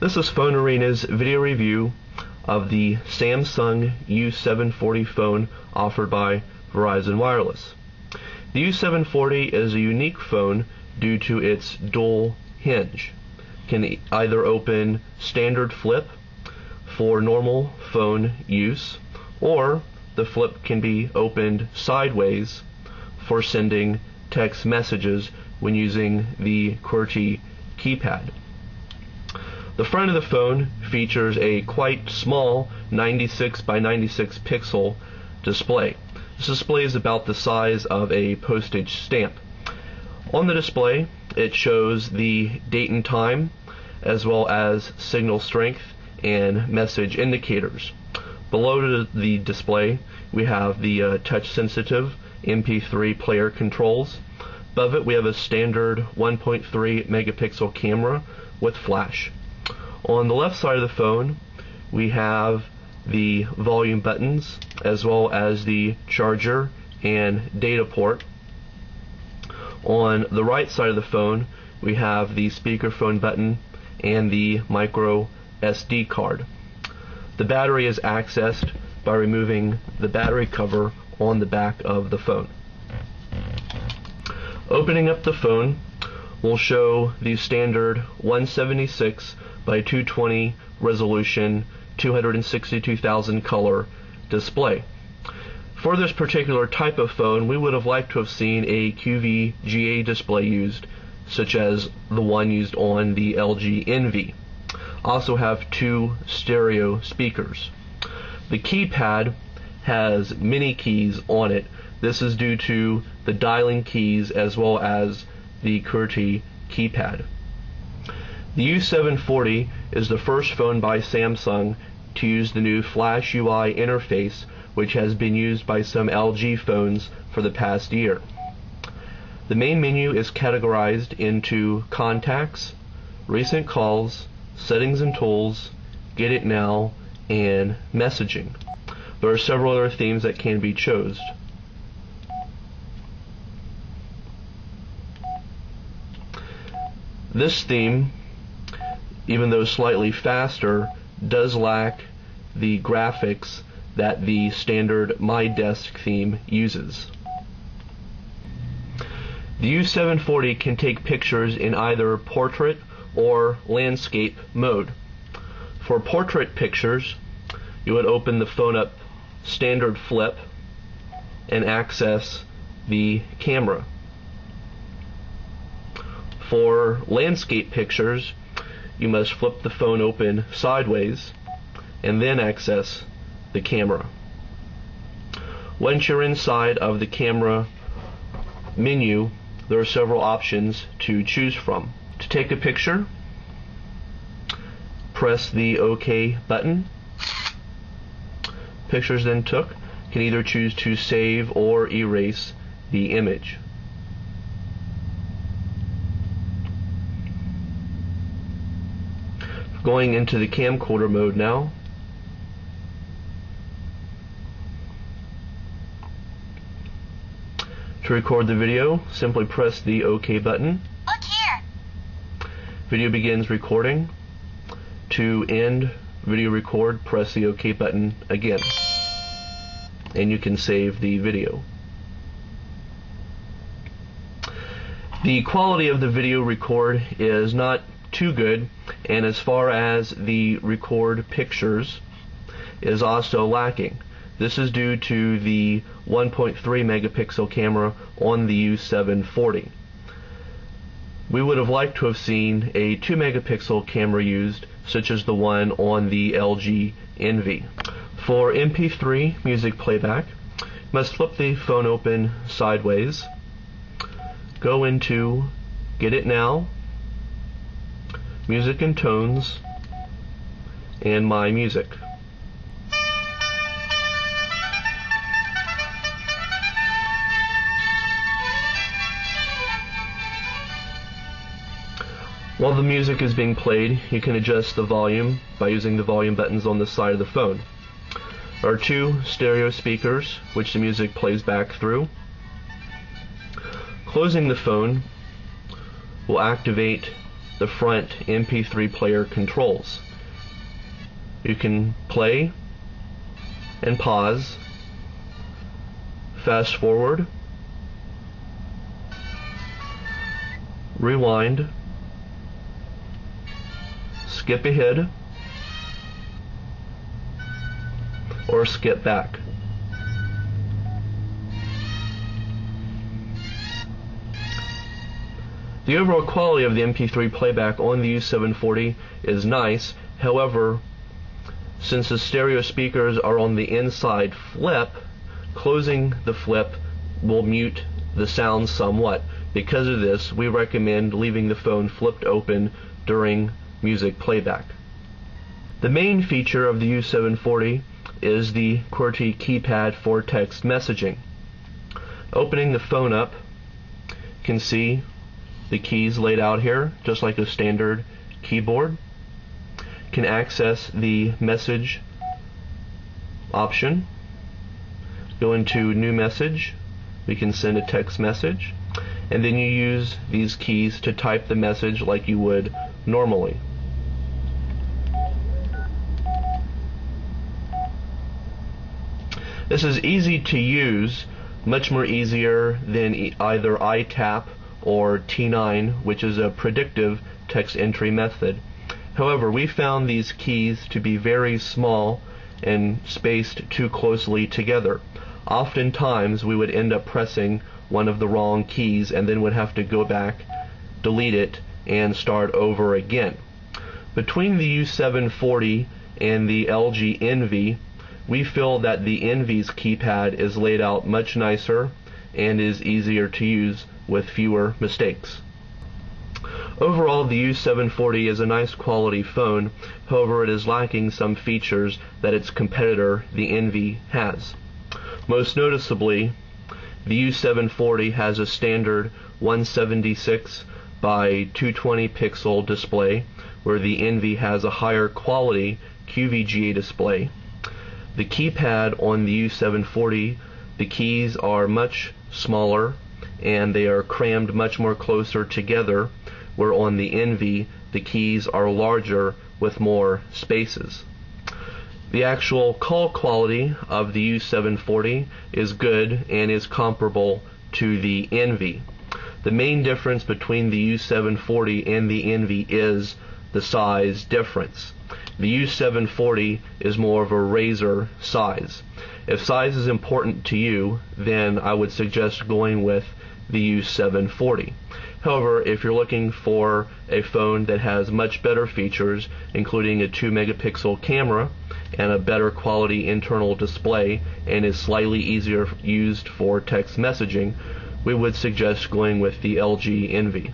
This is Phone Arena's video review of the Samsung U740 phone offered by Verizon Wireless. The U740 is a unique phone due to its dual hinge. It can either open standard flip for normal phone use, or the flip can be opened sideways for sending text messages when using the QWERTY keypad. The front of the phone features a quite small 96 by 96 pixel display. This display is about the size of a postage stamp. On the display, it shows the date and time, as well as signal strength and message indicators. Below the display, we have the touch-sensitive MP3 player controls. Above it, we have a standard 1.3 megapixel camera with flash. On the left side of the phone, we have the volume buttons, as well as the charger and data port. On the right side of the phone, we have the speakerphone button and the micro SD card. The battery is accessed by removing the battery cover on the back of the phone. Opening up the phone will show the standard 176 by 220 resolution 262,000 color display. For this particular type of phone, we would have liked to have seen a QVGA display used, such as the one used on the LG Envy. Also have two stereo speakers. The keypad has many keys on it. This is due to the dialing keys as well as the QWERTY keypad. The U740 is the first phone by Samsung to use the new Flash UI interface, which has been used by some LG phones for the past year. The main menu is categorized into contacts, recent calls, settings and tools, get it now, and messaging. There are several other themes that can be chosen. This theme, even though slightly faster, does lack the graphics that the standard My Desk theme uses. The U740 can take pictures in either portrait or landscape mode. For portrait pictures, you would open the phone up standard flip and access the camera. For landscape pictures, you must flip the phone open sideways and then access the camera. Once you're inside of the camera menu, there are several options to choose from. To take a picture, press the OK button. Pictures then took can either choose to save or erase the image. Going into the camcorder mode now. To record the video, simply press the OK button. Look here. Video begins recording. To end video record, press the OK button again, and you can save the video. The quality of the video record is not too good, and as far as the record pictures is also lacking. This is due to the 1.3 megapixel camera on the U740. We would have liked to have seen a 2 megapixel camera used, such as the one on the LG Envy. For MP3 music playback, you must flip the phone open sideways, go into Get It Now, Music and Tones, and My Music. While the music is being played, you can adjust the volume by using the volume buttons on the side of the phone. There are two stereo speakers which the music plays back through. Closing the phone will activate the front MP3 player controls. You can play and pause, fast forward, rewind, skip ahead, or skip back. The overall quality of the MP3 playback on the U740 is nice. However, since the stereo speakers are on the inside flip, closing the flip will mute the sound somewhat. Because of this, we recommend leaving the phone flipped open during music playback. The main feature of the U740 is the QWERTY keypad for text messaging. Opening the phone up, you can see the keys laid out here, just like a standard keyboard. Can access the message option. Go into new message. We can send a text message, and then you use these keys to type the message like you would normally. This is easy to use, much more easier than either iTap or T9, which is a predictive text entry method. However, we found these keys to be very small and spaced too closely together. Oftentimes we would end up pressing one of the wrong keys and then would have to go back, delete it, and start over again. Between the U740 and the LG Envy, we feel that the Envy's keypad is laid out much nicer and is easier to use with fewer mistakes. Overall, the U740 is a nice quality phone. However, it is lacking some features that its competitor, the Envy, has. Most noticeably, the U740 has a standard 176 by 220 pixel display, where the Envy has a higher quality QVGA display. The keypad on the U740, the keys are much smaller and they are crammed much more closer together, where on the Envy the keys are larger with more spaces. The actual call quality of the U740 is good and is comparable to the Envy. The main difference between the U740 and the Envy is the size difference. The U740 is more of a RAZR size. If size is important to you, then I would suggest going with the U740. However, if you're looking for a phone that has much better features, including a 2-megapixel camera and a better quality internal display, and is slightly easier used for text messaging, we would suggest going with the LG Envy.